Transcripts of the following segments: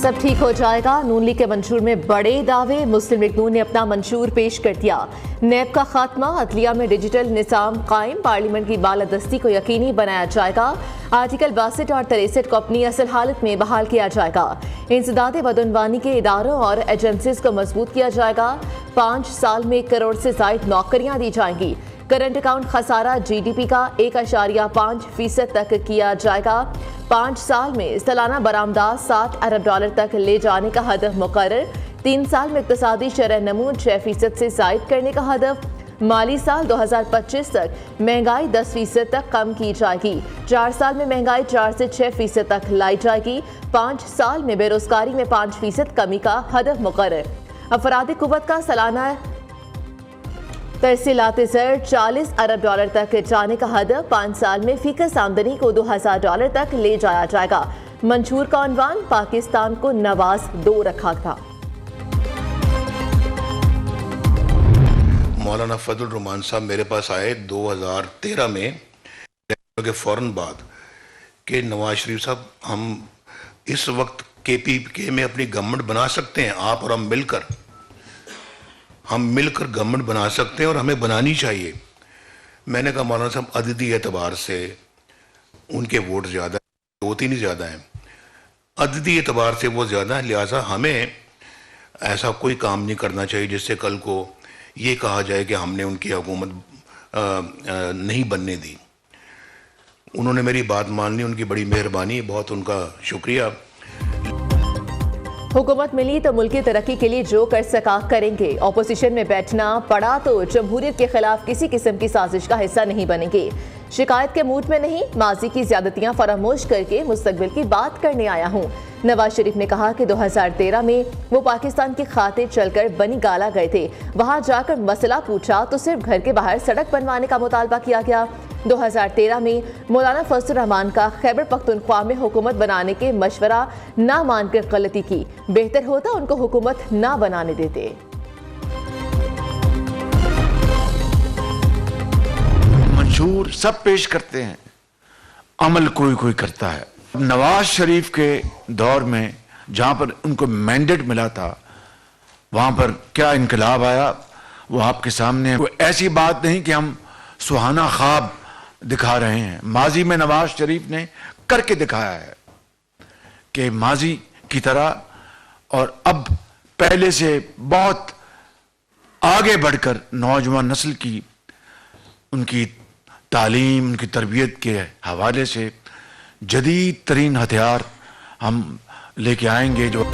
सब ठीक हो जाएगा। नून लीग के मंशूर में बड़े दावे। मुस्लिम लीग नून ने अपना मंशूर पेश कर दिया। नैब का खात्मा, अदलिया में डिजिटल निज़ाम कायम, पार्लियामेंट की बालादस्ती को यकीनी बनाया जाएगा। आर्टिकल 62 और 63 को अपनी असल हालत में बहाल किया जाएगा। इंसदाद बदनवानी के इदारों और एजेंसीज को मजबूत किया जाएगा। 5 साल में 1 करोड़ से ज्यादा नौकरियां दी जाएंगी। करंट अकाउंट खसारा GDP का 1.5% तक किया जाएगा। 5 साल में सालाना बरामदात $7 अरब तक ले जाने का हदफ मुकर्रर। 3 साल में इक्तसादी शरह नमू 6% से जायद करने का हदफ। माली साल 2025 तक महंगाई 10% तक कम की जाएगी। 4 साल में महंगाई 4 से 6% तक लाई जाएगी। 5 साल में बेरोजगारी में 5% कमी का हदफ मुकर्रर। अफराद कुव्वत का सालाना तरसीलाते ज़र $40 अरब तक जाने का हदफ। 5 साल में फीकस आमदनी को $2000 तक ले जाया जाएगा। मंशूर का उन्वान पाकिस्तान को नवाज 2 रखा था। मौलाना फजल रहमान साहब मेरे पास आए 2013 में के फौरन बाद कि नवाज शरीफ साहब, हम इस वक्त KPK में अपनी गवर्नमेंट बना सकते हैं, आप और हम मिलकर गवर्नमेंट बना सकते हैं और हमें बनानी चाहिए। मैंने कहा मौलाना साहब, अददी एतबार से उनके वोट ज़्यादा, 2-3 ही ज़्यादा हैं, अददी एतबार से वो ज़्यादा है, लिहाजा हमें ऐसा कोई काम नहीं करना चाहिए जिससे कल को ये कहा जाए कि हमने उनकी हुकूमत नहीं बनने दी। उन्होंने मेरी बात मान ली, उनकी बड़ी मेहरबानी, बहुत उनका शुक्रिया। हुकूमत मिली तो मुल्क की तरक्की के लिए जो कर सका करेंगे। ऑपोजिशन में बैठना पड़ा तो जमहूरियत के खिलाफ किसी किस्म की साजिश का हिस्सा नहीं बनेंगे। शिकायत के मूड में नहीं, माजी की ज्यादतियां फरामोश करके मुस्तकबिल की बात करने आया हूँ। नवाज शरीफ ने कहा कि 2013 में वो पाकिस्तान की खातिर चलकर बनी गाला गए थे। वहां जाकर मसला पूछा तो सिर्फ घर के बाहर सड़क बनवाने का मुतालबा किया गया। 2013 में मौलाना फजल रहमान का खैबर पख्तूनख्वा में हुकूमत बनाने के मशवरा ना मानकर गलती की। बेहतर होता उनको हुकूमत ना बनाने देते। मंशूर सब पेश करते हैं, अमल कोई कोई करता है। नवाज शरीफ के दौर में जहां पर उनको मैंडेट मिला था, वहां पर क्या इनकलाब आया वो आपके सामने है। कोई ऐसी बात नहीं कि हम सुहाना ख्वाब दिखा रहे हैं। माजी में नवाज शरीफ ने करके दिखाया है कि माजी की तरह और अब पहले से बहुत आगे बढ़कर नौजवान नस्ल की उनकी तालीम, उनकी तरबियत के हवाले से जदीद तरीन हथियार हम लेके आएंगे। जो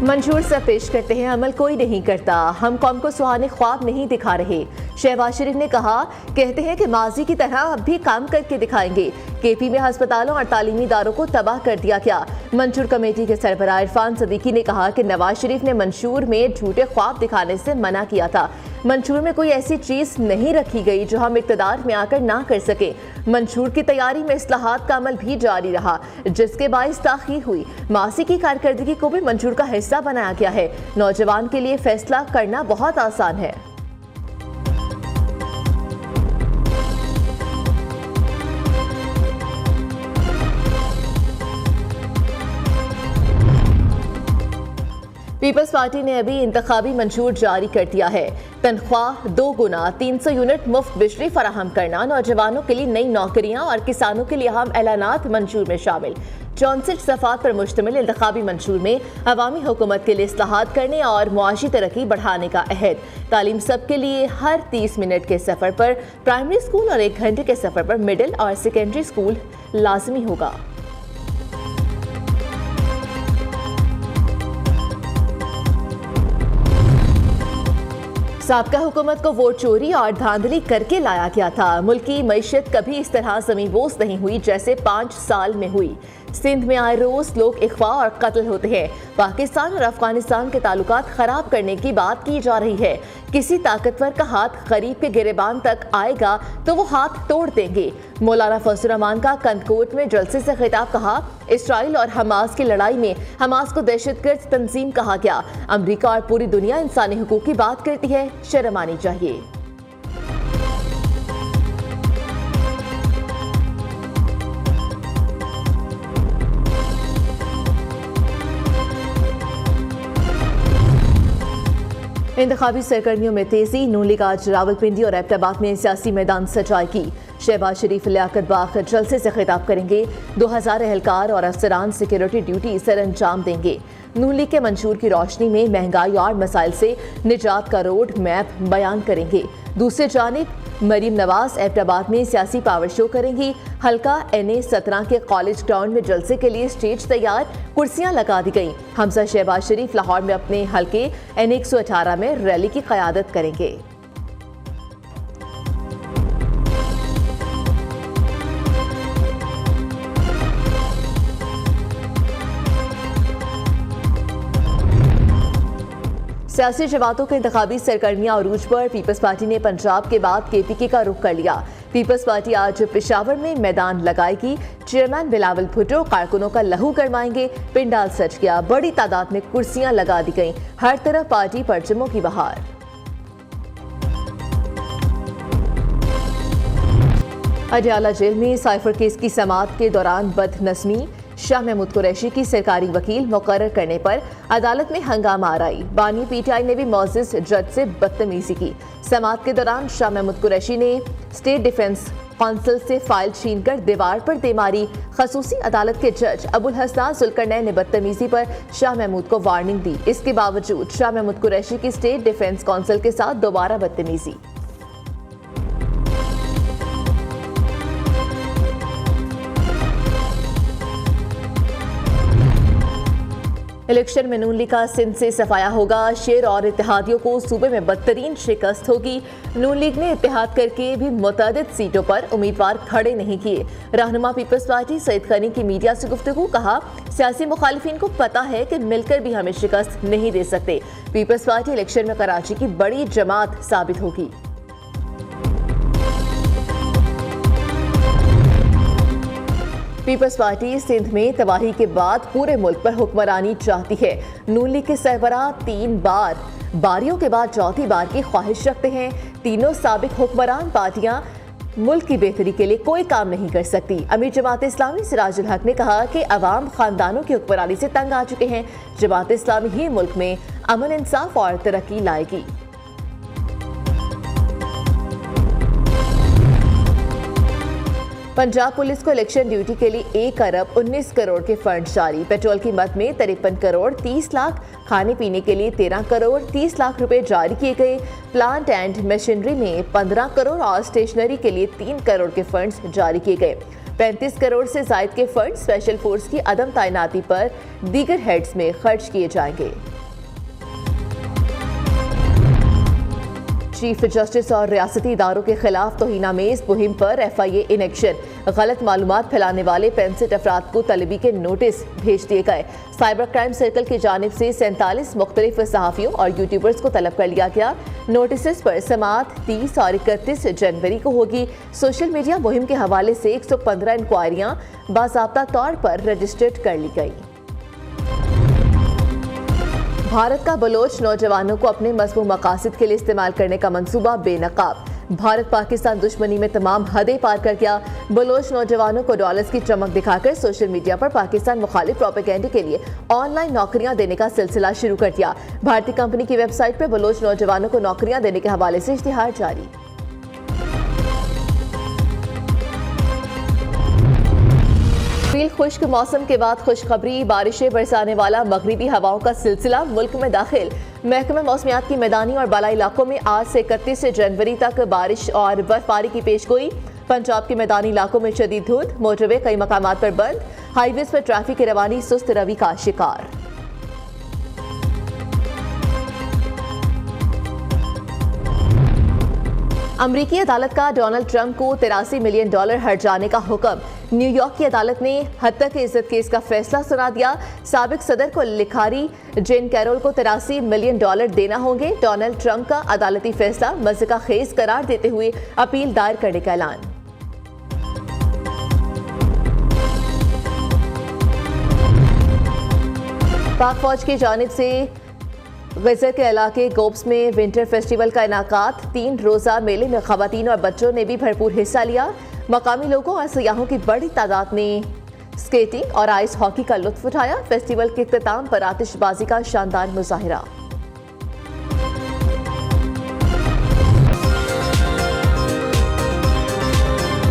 मंशूर सब पेश करते हैं, अमल कोई नहीं करता, हम कौम को सुहाने ख्वाब नहीं दिखा रहे। शहबाज शरीफ ने कहा, कहते हैं कि माजी की तरह अब भी काम करके दिखाएंगे। KP में अस्पतालों और तालीमी इदारों को तबाह कर दिया गया। मंशूर कमेटी के सरबराह इरफान सदीकी ने कहा कि नवाज शरीफ ने मंशूर में झूठे ख्वाब दिखाने से मना किया था। मंशूर में कोई ऐसी चीज नहीं रखी गई जो हम इक़्तिदार में आकर ना कर सके। मंशूर की तैयारी में इस्लाहात का अमल भी जारी रहा, जिसके बाइस ताख़ीर हुई। मासी की कारकर्दगी को भी मंशूर का हिस्सा बनाया गया है। नौजवान के लिए फैसला करना बहुत आसान है। पीपल्स पार्टी ने अभी इंतखाबी मंशूर जारी कर दिया है। तनख्वाह 2 गुना, 300 यूनिट मुफ्त बिजली फराहम करना, नौजवानों के लिए नई नौकरियां और किसानों के लिए अहम ऐलानात मंशूर में शामिल। 64 सफ़ात पर मुश्तमिल इंतखाबी मंशूर में अवामी हुकूमत के लिए इस्लाहात करने और मुआशी तरक्की बढ़ाने का अहद। तालीम सबके लिए हर 30 मिनट के सफ़र पर प्राइमरी स्कूल और 1 घंटे के सफ़र पर मिडिल और सेकेंडरी स्कूल लाजमी होगा। साबका हुकूमत को वोट चोरी और धांधली करके लाया गया था। मुल्क की मईशत कभी इस तरह ज़मींबोस नहीं हुई जैसे 5 साल में हुई। सिंध में आए रोज लोग अगवा और कत्ल होते हैं। पाकिस्तान और अफगानिस्तान के ताल्लुकात खराब करने की बात की जा रही है। किसी ताकतवर का हाथ गरीब के गिरेबान तक आएगा तो वो हाथ तोड़ देंगे। मौलाना फजल रहमान का कंदकोट में जलसे से खिताब कहा, इसराइल और हमास की लड़ाई में हमास को दहशतगर्द तंजीम कहा गया। अमरीका और पूरी दुनिया इंसानी हुकूक की बात करती है, शर्म आनी चाहिए। इंतखाबी सरगर्मियों में तेजी। नून लीग आज रावलपिंडी और एबटाबाद में सियासी मैदान सजाएगी। शहबाज शरीफ लियाकत बाग जलसे से खिताब करेंगे। 2000 एहलकार और अफसरान सिक्योरिटी ड्यूटी सर अंजाम देंगे। नून लीग के मंशूर की रोशनी में महंगाई और मसाइल से निजात का रोड मैप बयान करेंगे। दूसरी जानिब मरीम नवाज एबटाबाद में सियासी पावर शो करेंगी। हल्का NA 17 के कॉलेज ग्राउंड में जलसे के लिए स्टेज तैयार, कुर्सियां लगा दी गईं। हमजा शहबाज शरीफ लाहौर में अपने हल्के NA 118 में रैली की क़यादत करेंगे। सियासी जमातों के इंतखाबी सरगर्मियां अरूज पर। पीपल्स पार्टी ने पंजाब के बाद KPK का रुख कर लिया। पीपल्स पार्टी आज पेशावर में मैदान लगाएगी। चेयरमैन बिलावल भुट्टो कारकुनों का लहू गरमाएंगे। पिंडाल सज गया, बड़ी तादाद में कुर्सियां लगा दी गईं। हर तरफ पार्टी परचमों की बहार। अडयाला जेल में साइफर केस की समाअत के दौरान बदनज़मी। शाह महमूद कुरैशी की सरकारी वकील मुकर्रर करने पर अदालत में हंगामा आराई। बानी PTI ने भी मौजिज़ जज से बदतमीजी की। समाअत के दौरान शाह महमूद कुरैशी ने स्टेट डिफेंस कौंसिल से फाइल छीनकर दीवार पर दे मारी। खसूसी अदालत के जज अबुल हसन जुल्करनैन ने बदतमीजी पर शाह महमूद को वार्निंग दी। इसके बावजूद शाह महमूद कुरैशी की स्टेट डिफेंस कौंसिल के साथ दोबारा बदतमीजी। इलेक्शन में नून लीग का सिंध से सफाया होगा। शेर और इत्तेहादियों को सूबे में बदतरीन शिकस्त होगी। नून लीग ने इत्तेहाद करके भी मुतअद्दिद सीटों पर उम्मीदवार खड़े नहीं किए। रहनुमा पीपल्स पार्टी सईद खनी की मीडिया से गुफ्तगू। कहा, सियासी मुखालिफिन को पता है कि मिलकर भी हमें शिकस्त नहीं दे सकते। पीपल्स पार्टी इलेक्शन में कराची की बड़ी जमात साबित होगी। पीपल्स पार्टी सिंध में तबाही के बाद पूरे मुल्क पर हुक्मरानी चाहती है। नून लीग के सरबराह 3 बार बारियों के बाद चौथी बार की ख्वाहिश रखते हैं। तीनों साबिक हुक्मरान पार्टियां मुल्क की बेहतरी के लिए कोई काम नहीं कर सकती। अमीर जमात इस्लामी सिराजुल हक ने कहा कि अवाम खानदानों की हुक्मरानी से तंग आ चुके हैं। जमात इस्लामी ही मुल्क में अमन, इंसाफ और तरक्की लाएगी। पंजाब पुलिस को इलेक्शन ड्यूटी के लिए 1 अरब 19 करोड़ के फंड जारी। पेट्रोल कीमत में 53 करोड़ 30 लाख, खाने पीने के लिए 13 करोड़ 30 लाख रुपए जारी किए गए। प्लांट एंड मशीनरी में 15 करोड़ और स्टेशनरी के लिए 3 करोड़ के फंड्स जारी किए गए। 35 करोड़ से जायद के फंड स्पेशल फोर्स की अदम तैनाती पर दीगर हेड्स में खर्च किए जाएंगे। चीफ जस्टिस और रियासती इदारों के खिलाफ तौहीनामेज़ मुहिम पर FIA इन एक्शन। गलत मालूमात फैलाने वाले 65 अफराद को तलबी के नोटिस भेज दिए गए। साइबर क्राइम सर्कल की जानिब से 47 मुख्तलिफ सहाफ़ियों और यूट्यूबर्स को तलब कर लिया गया। नोटिस पर समाअत 30 और 31 जनवरी को होगी। सोशल मीडिया मुहिम के हवाले से 115 इंक्वायरियाँ बाज़ाब्ता तौर पर रजिस्टर्ड कर ली गई। भारत का बलोच नौजवानों को अपने मज़मूम मकासद के लिए इस्तेमाल करने का मंसूबा बेनकाब। भारत पाकिस्तान दुश्मनी में तमाम हदें पार कर गया। बलोच नौजवानों को डॉलर्स की चमक दिखाकर सोशल मीडिया पर पाकिस्तान मुखालिफ प्रोपेगेंडा के लिए ऑनलाइन नौकरियां देने का सिलसिला शुरू कर दिया। भारतीय कंपनी की वेबसाइट पर बलोच नौजवानों को नौकरियां देने के हवाले से इश्तिहार जारी। खुश्क मौसम के बाद खुशखबरी, बारिशें बरसाने वाला मगरिबी हवाओं का सिलसिला मुल्क में दाखिल। महकमा मौसमियात की मैदानी और बालाई इलाकों में आज से 31 जनवरी तक बारिश और बर्फबारी की पेशगोई। पंजाब के मैदानी इलाकों में शदीद धुंध, मोटरवे कई मकामात पर बंद, हाईवेज पर ट्रैफिक की रवानी सुस्त रवि का शिकार। अमरीकी अदालत का डोनाल्ड ट्रंप को $83 मिलियन हर्जाने का हुक्म। न्यूयॉर्क की अदालत ने हत्या के इज्जत केस का फैसला सुना दिया। साबिक सदर को लिखारी जेन कैरोल को $83 मिलियन देना होंगे। डोनाल्ड ट्रंप का अदालती फैसला मज़ीक़ा खेज करार देते हुए अपील दायर करने का ऐलान। पाक फौज की जानिब से गज़र के इलाके गोब्स में विंटर फेस्टिवल का इनाकात। 3 रोज़ा मेले में ख़वातीन और बच्चों ने भी भरपूर हिस्सा लिया। मकामी लोगों और सयाहों की बड़ी तादाद ने स्केटिंग और आइस हॉकी का लुत्फ उठाया। फेस्टिवल के इख्तिताम पर आतिशबाजी का शानदार मुजाहिरा।